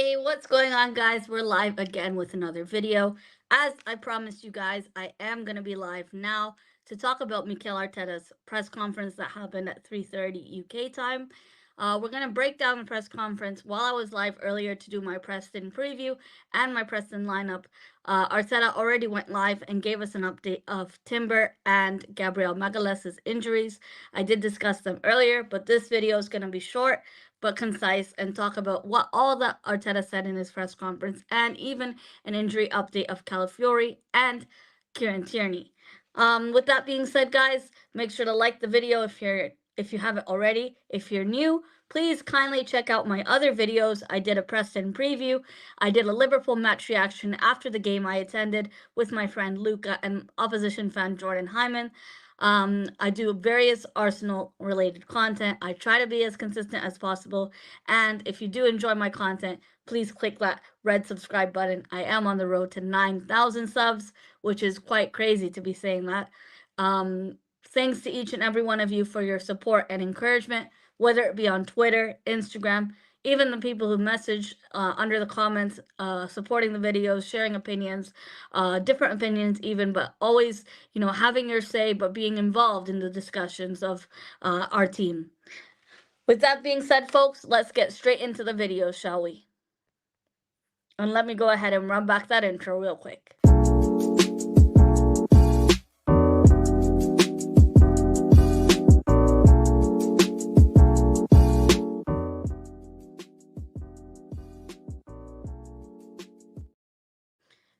Hey, what's going on, guys? We're live again with another video. As I promised you guys, I am going to be live now to talk about Mikel Arteta'S press conference that happened at 3:30 UK time. We're going to break down the press conference while I was live earlier to do my Preston preview and my Preston lineup. Arteta already went live and gave us an update of Timber and Gabriel Magalhaes' injuries. I did discuss them earlier, but this video is going to be short but concise and talk about what all that Arteta said in his press conference and even an injury update of Calafiori and Kieran Tierney. With that being said, guys, make sure to like the video if you haven't already. If you're new, please kindly check out my other videos. I did a Preston preview. I did a Liverpool match reaction after the game I attended with my friend Luca and opposition fan Jordan Hyman. I do various Arsenal related content. I try to be as consistent as possible. And if you do enjoy my content, please click that red subscribe button. I am on the road to 9,000 subs, which is quite crazy to be saying that. Thanks to each and every one of you for your support and encouragement, whether it be on Twitter, Instagram, even the people who message under the comments, supporting the videos, sharing opinions, different opinions even, but always, having your say, but being involved in the discussions of our team. With that being said, folks, let's get straight into the video, shall we? And let me go ahead and run back that intro real quick.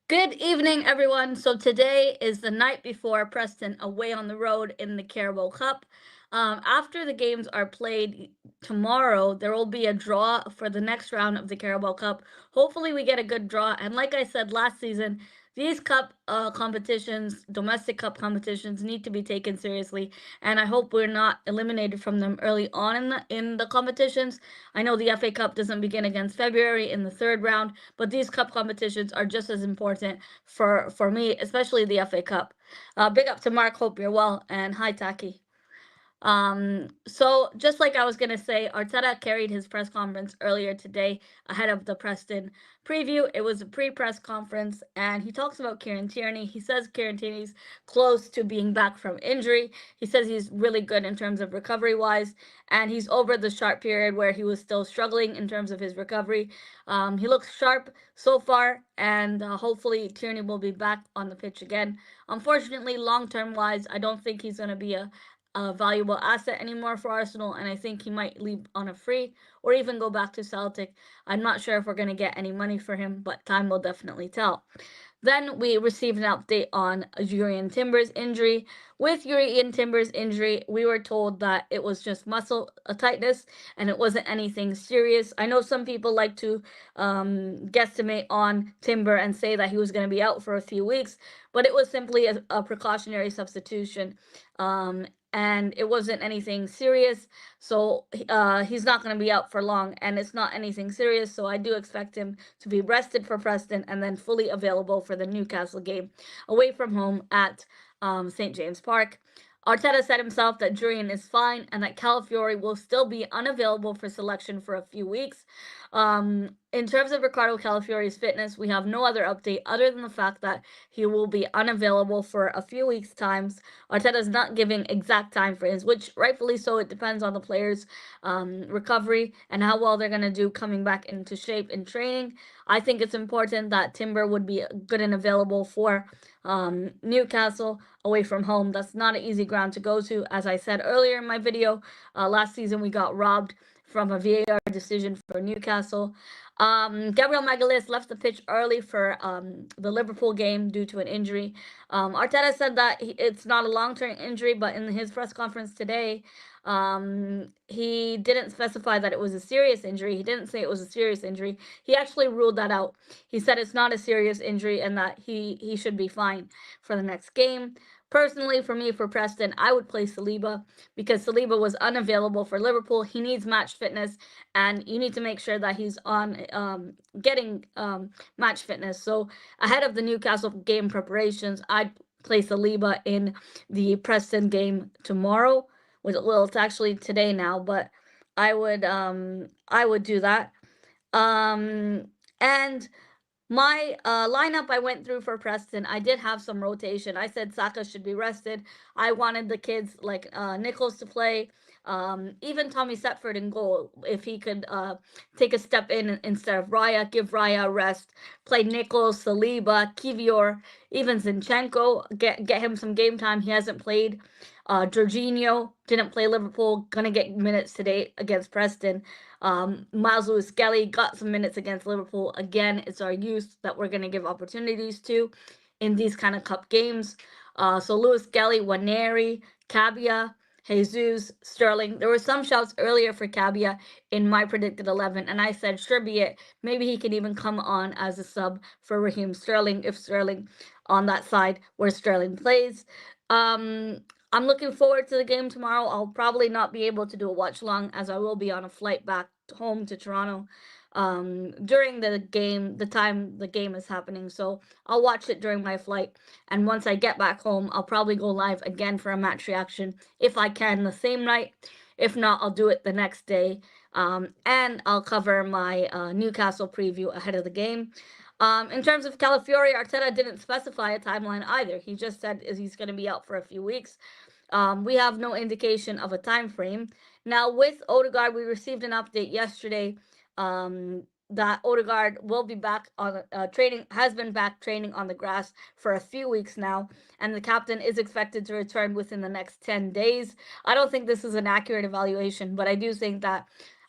Good evening, everyone. So today is the night before Preston away on the road in the Carabao Cup. After the games are played tomorrow, there will be a draw for the next round of the Carabao Cup. Hopefully we get a good draw. And like I said last season, these cup competitions, domestic cup competitions, need to be taken seriously, and I hope we're not eliminated from them early on in the competitions. I know the FA Cup doesn't begin against February in the third round, but these cup competitions are just as important for me, especially the FA Cup. Big up to Mark, hope you're well, and hi Taki. So just like I was going to say, Arteta carried his press conference earlier today ahead of the Preston preview. It was a pre-press conference, and he talks about Kieran Tierney. He says Kieran Tierney's close to being back from injury. He says he's really good in terms of recovery-wise, and he's over the sharp period where he was still struggling in terms of his recovery. He looks sharp so far, and hopefully Tierney will be back on the pitch again. Unfortunately, long-term wise, I don't think he's going to be a valuable asset anymore for Arsenal, and I think he might leave on a free or even go back to Celtic. I'm not sure if we're going to get any money for him, but time will definitely tell. Then we received an update on Jurrien Timber's injury. With Jurrien Timber's injury, we were told that it was just muscle tightness and it wasn't anything serious. I know some people like to guesstimate on Timber and say that he was going to be out for a few weeks, but it was simply a precautionary substitution. And it wasn't anything serious, so he's not going to be out for long, and it's not anything serious, so I do expect him to be rested for Preston and then fully available for the Newcastle game away from home at St. James Park. Arteta said himself that Jurrien is fine and that Calafiori will still be unavailable for selection for a few weeks. In terms of Ricardo Calafiori's fitness, we have no other update other than the fact that he will be unavailable for a few weeks' times. Arteta's not giving exact time frames, which rightfully so. It depends on the player's recovery and how well they're going to do coming back into shape in training. I think it's important that Timber would be good and available for Newcastle away from home. That's not an easy ground to go to. As I said earlier in my video, last season we got robbed from a VAR decision for Newcastle. Gabriel Magalhaes left the pitch early for the Liverpool game due to an injury. Arteta said that it's not a long-term injury, but in his press conference today, he didn't specify that it was a serious injury. He didn't say it was a serious injury. He actually ruled that out. He said it's not a serious injury and that he should be fine for the next game. Personally, for me, for Preston, I would play Saliba because Saliba was unavailable for Liverpool. He needs match fitness, and you need to make sure that he's on getting match fitness. So ahead of the Newcastle game preparations, I'd play Saliba in the Preston game tomorrow. Well, it's actually today now, but I would do that. And my lineup I went through for Preston, I did have some rotation. I said Saka should be rested. I wanted the kids like Nichols to play. Even Tommy Setford in goal, if he could take a step in instead of Raya, give Raya a rest. Play Nichols, Saliba, Kivior, even Zinchenko. Get him some game time. He hasn't played. Jorginho didn't play Liverpool. Gonna get minutes today against Preston. Miles Lewis Skelly got some minutes against Liverpool. Again, it's our youth that we're going to give opportunities to in these kind of cup games. So Lewis Skelly, Waneri, Cabia, Jesus, Sterling. There were some shouts earlier for Cabia in my predicted 11, and I said, sure be it. Maybe he can even come on as a sub for Raheem Sterling if Sterling on that side where Sterling plays. Um, I'm looking forward to the game tomorrow. I'll probably not be able to do a watch long as I will be on a flight back home to Toronto during the game, the time the game is happening. So I'll watch it during my flight. And once I get back home, I'll probably go live again for a match reaction if I can the same night. If not, I'll do it the next day. And I'll cover my Newcastle preview ahead of the game. In terms of Calafiori, Arteta didn't specify a timeline either. He just said he's going to be out for a few weeks. We have no indication of a time frame. Now, with Odegaard, we received an update yesterday that Odegaard will be back on training, has been back training on the grass for a few weeks now, and the captain is expected to return within the next 10 days. I don't think this is an accurate evaluation, but I do think that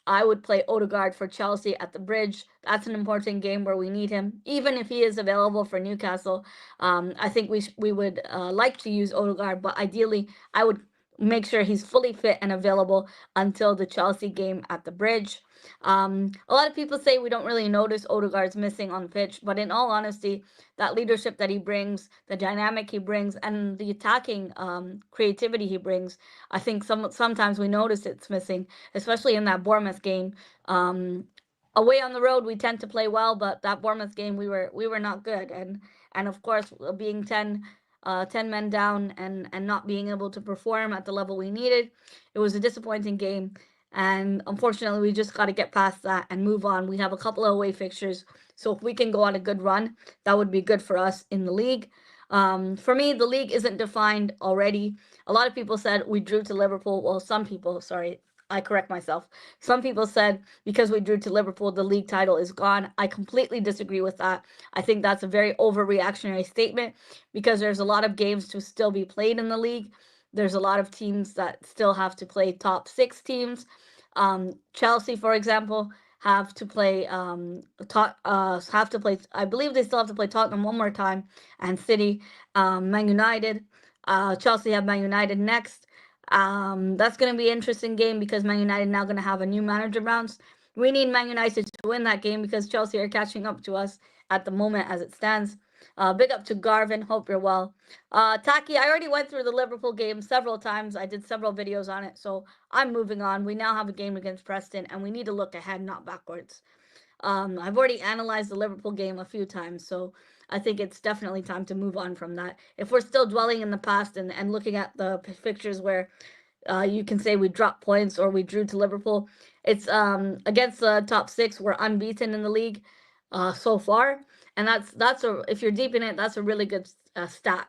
I would play Odegaard for Chelsea at the Bridge. That's an important game where we need him, even if he is available for Newcastle. I think we would like to use Odegaard, but ideally, I would make sure he's fully fit and available until the Chelsea game at the Bridge. A lot of people say we don't really notice Odegaard's missing on the pitch, but in all honesty, that leadership that he brings, the dynamic he brings, and the attacking creativity he brings, I think sometimes we notice it's missing, especially in that Bournemouth game. Away on the road, we tend to play well, but that Bournemouth game, we were not good, and of course, being 10 men down and not being able to perform at the level we needed, it was a disappointing game. And unfortunately, we just got to get past that and move on. We have a couple of away fixtures, so if we can go on a good run, that would be good for us in the league. For me, the league isn't defined already. A lot of people said we drew to Liverpool. Well, some people, sorry, I correct myself. Some people said because we drew to Liverpool, the league title is gone. I completely disagree with that. I think that's a very overreactionary statement because there's a lot of games to still be played in the league. There's a lot of teams that still have to play top six teams. Chelsea, for example, have to play have to play. I believe they still have to play Tottenham one more time, and City, Man United. Chelsea have Man United next. That's going to be an interesting game because Man United now going to have a new manager bounce. We need Man United to win that game because Chelsea are catching up to us at the moment as it stands. Big up to Garvin. Hope you're well. Taki, I already went through the Liverpool game several times. I did several videos on it, so I'm moving on. We now have a game against Preston, and we need to look ahead, not backwards. I've already analyzed the Liverpool game a few times, so I think it's definitely time to move on from that. If we're still dwelling in the past and looking at the fixtures where you can say we dropped points or we drew to Liverpool, it's against the top six, we're unbeaten in the league so far, and that's a if you're deep in it, that's a really good stat.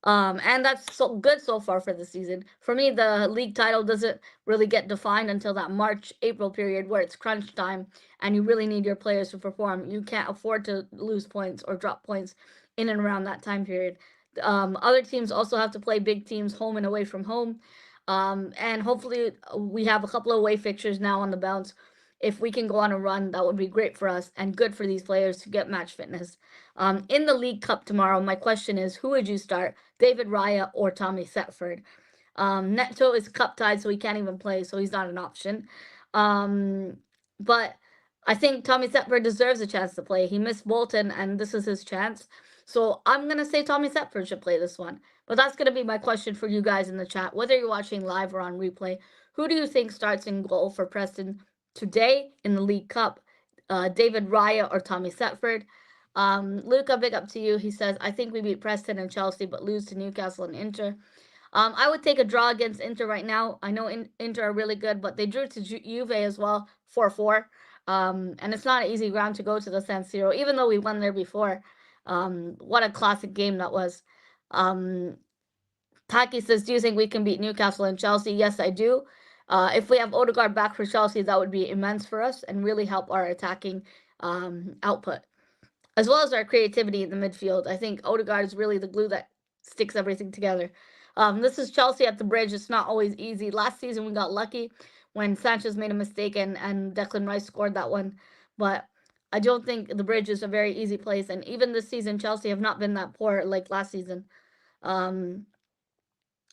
And that's so good so far for the season. For me, the league title doesn't really get defined until that March, April period where it's crunch time and you really need your players to perform. You can't afford to lose points or drop points in and around that time period. Other teams also have to play big teams home and away from home. And hopefully we have a couple of away fixtures now on the bounce. If we can go on a run, that would be great for us and good for these players to get match fitness. In the League Cup tomorrow, my question is, who would you start, David Raya or Tommy Setford? Neto is cup tied, so he can't even play, so he's not an option. But I think Tommy Setford deserves a chance to play. He missed Bolton, and this is his chance. So I'm going to say Tommy Setford should play this one. But that's going to be my question for you guys in the chat. Whether you're watching live or on replay, who do you think starts in goal for Preston today in the League Cup? David Raya or Tommy Setford? Luca, big up to you. He says, I think we beat Preston and Chelsea, but lose to Newcastle and Inter. I would take a draw against Inter right now. I know Inter are really good, but they drew to Juve as well, 4-4. And it's not an easy ground to go to the San Siro, even though we won there before. What a classic game that was. Um, Taki says, do you think we can beat Newcastle and Chelsea? Yes, I do. If we have Odegaard back for Chelsea, that would be immense for us and really help our attacking output, as well as our creativity in the midfield. I think Odegaard is really the glue that sticks everything together. This is Chelsea at the Bridge. It's not always easy. Last season we got lucky when Sanchez made a mistake and Declan Rice scored that one, but I don't think the Bridge is a very easy place. And even this season, Chelsea have not been that poor like last season.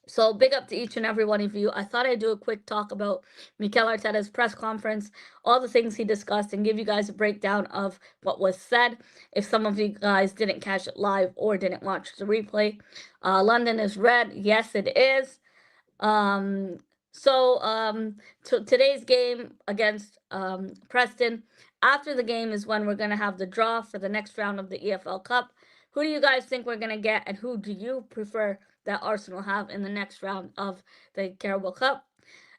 So big up to each and every one of you. I thought I'd do a quick talk about Mikel Arteta'S press conference, all the things he discussed, and give you guys a breakdown of what was said. If some of you guys didn't catch it live or didn't watch the replay, London is red. Yes, it is. Today's game against Preston. After the game is when we're gonna have the draw for the next round of the EFL Cup. Who do you guys think we're gonna get, and who do you prefer that Arsenal have in the next round of the Carabao Cup?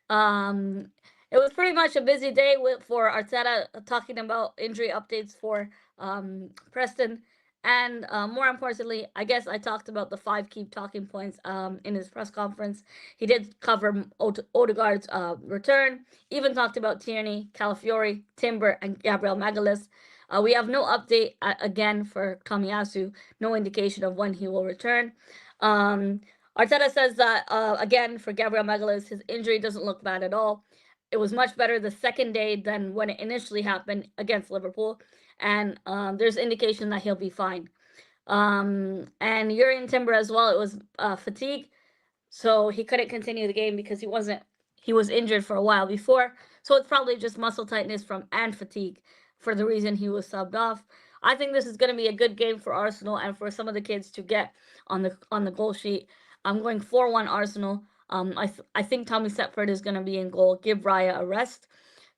It was pretty much a busy day for Arteta, talking about injury updates for Preston. And more importantly, I guess I talked about the 5 key talking points in his press conference. He did cover Odegaard's return, even talked about Tierney, Calafiori, Timber, and Gabriel Magalhaes. We have no update again for Tomiyasu, no indication of when he will return. Arteta says that, again, for Gabriel Magalhaes, his injury doesn't look bad at all. It was much better the second day than when it initially happened against Liverpool. And there's indication that he'll be fine. And Urian Timber as well, it was fatigue. So he couldn't continue the game because he was injured for a while before. So it's probably just muscle tightness and fatigue for the reason he was subbed off. I think this is going to be a good game for Arsenal and for some of the kids to get on the goal sheet. I'm going 4-1 Arsenal. I think Tommy Setford is going to be in goal. Give Raya a rest.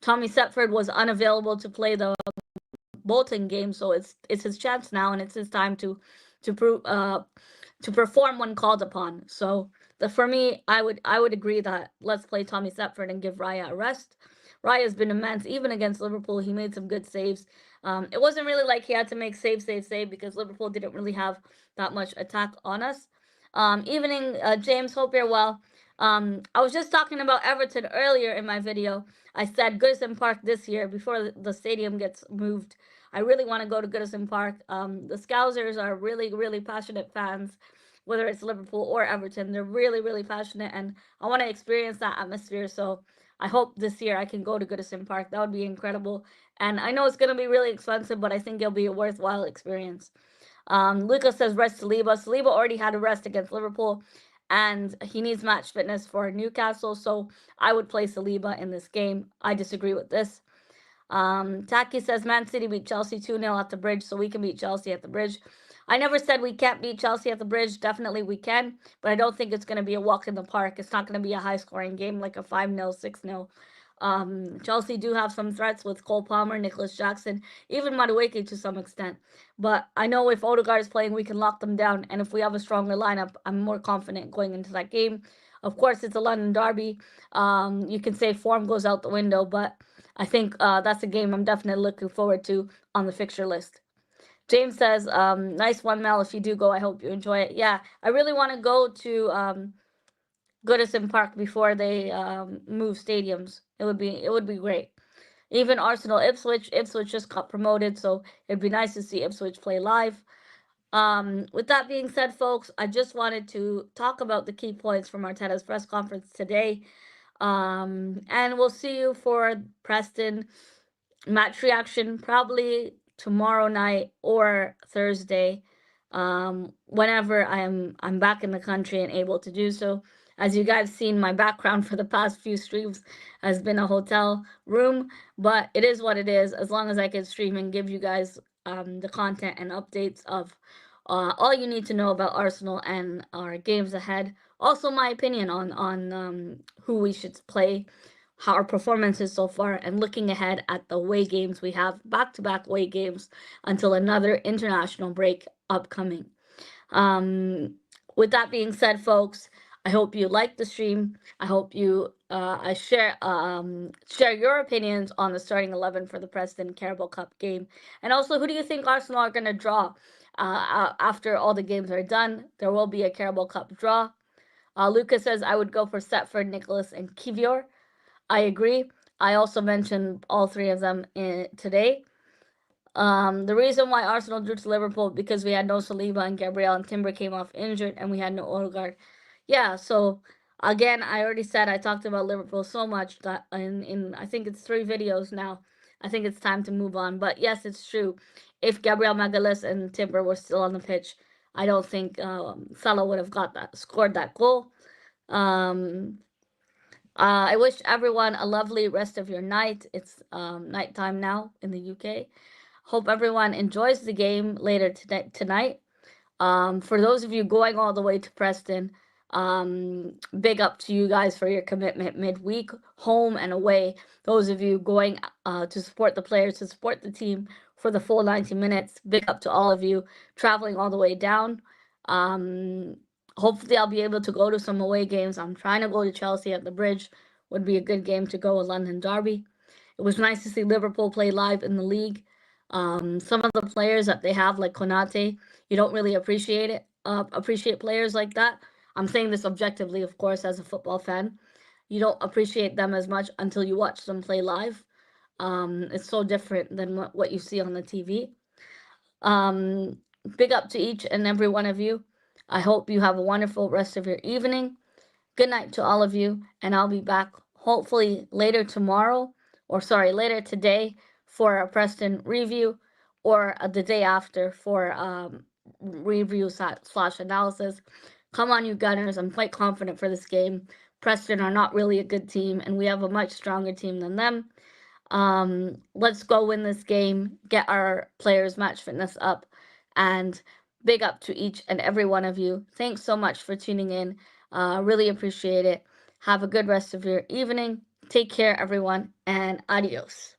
Tommy Setford was unavailable to play the Bolton game, so it's his chance now, and it's his time to perform when called upon. So for me, I would agree that let's play Tommy Setford and give Raya a rest. Raya's been immense, even against Liverpool. He made some good saves. It wasn't really like he had to make save because Liverpool didn't really have that much attack on us. Evening, James. Hope you're well. I was just talking about Everton earlier in my video. I said Goodison Park this year before the stadium gets moved. I really want to go to Goodison Park. The Scousers are really, really passionate fans, whether it's Liverpool or Everton. They're really, really passionate, and I want to experience that atmosphere. So I hope this year I can go to Goodison Park. That would be incredible. And I know it's going to be really expensive, but I think it'll be a worthwhile experience. Lucas says rest Saliba. Saliba already had a rest against Liverpool, and he needs match fitness for Newcastle. So I would play Saliba in this game. I disagree with this. Taki says Man City beat Chelsea 2-0 at the Bridge, so we can beat Chelsea at the Bridge. I never said we can't beat Chelsea at the Bridge. Definitely we can, but I don't think it's going to be a walk in the park. It's not going to be a high-scoring game like a 5-0, 6-0. Chelsea do have some threats with Cole Palmer, Nicholas Jackson, even Madueke to some extent. But I know if Odegaard is playing, we can lock them down. And if we have a stronger lineup, I'm more confident going into that game. Of course, it's a London derby. You can say form goes out the window, but I think that's a game I'm definitely looking forward to on the fixture list. James says, nice one, Mel. If you do go, I hope you enjoy it. Yeah, I really want to go to Goodison Park before they move stadiums. It would be great. Even Arsenal Ipswich just got promoted, so it'd be nice to see Ipswich play live. With that being said, folks, I just wanted to talk about the key points from Arteta's press conference today. And we'll see you for Preston match reaction probably tomorrow night or Thursday, whenever I'm back in the country and able to do so. As you guys seen, my background for the past few streams has been a hotel room, but it is what it is. As long as I can stream and give you guys the content and updates of all you need to know about Arsenal and our games ahead. Also, my opinion on who we should play, how our performance is so far, and looking ahead at the away games we have, back-to-back away games until another international break upcoming. With that being said, folks, I hope you like the stream. I hope you I share your opinions on the starting 11 for the Preston Carabao Cup game, and also who do you think Arsenal are going to draw after all the games are done? There will be a Carabao Cup draw. Lucas says I would go for Setford, Nicholas, and Kivior. I agree. I also mentioned all three of them today. The reason why Arsenal drew to Liverpool because we had no Saliba and Gabriel and Timber came off injured and we had no Odegaard. Yeah, so again, I already said I talked about Liverpool so much that in I think it's 3 videos now. I think it's time to move on. But yes, it's true. If Gabriel Magalhaes and Timber were still on the pitch, I don't think Salah would have scored that goal. Um, I wish everyone a lovely rest of your night. It's nighttime now in the UK. Hope everyone enjoys the game later tonight. For those of you going all the way to Preston, big up to you guys for your commitment midweek, home and away. Those of you going to support the players, to support the team for the full 90 minutes, big up to all of you traveling all the way down. Um, Hopefully, I'll be able to go to some away games. I'm trying to go to Chelsea at the Bridge. Would be a good game to go, a London derby. It was nice to see Liverpool play live in the league. Some of the players that they have, like Konate, you don't really appreciate it. Appreciate players like that. I'm saying this objectively, of course, as a football fan. You don't appreciate them as much until you watch them play live. It's so different than what you see on the TV. Um, Big up to each and every one of you. I hope you have a wonderful rest of your evening. Good night to all of you, and I'll be back hopefully later tomorrow, or sorry, later today for a Preston review, or the day after for review slash analysis. Come on, you Gunners! I'm quite confident for this game. Preston are not really a good team, and we have a much stronger team than them. Let's go win this game, get our players' match fitness up, and big up to each and every one of you. Thanks so much for tuning in. Really appreciate it. Have a good rest of your evening. Take care, everyone, and adios.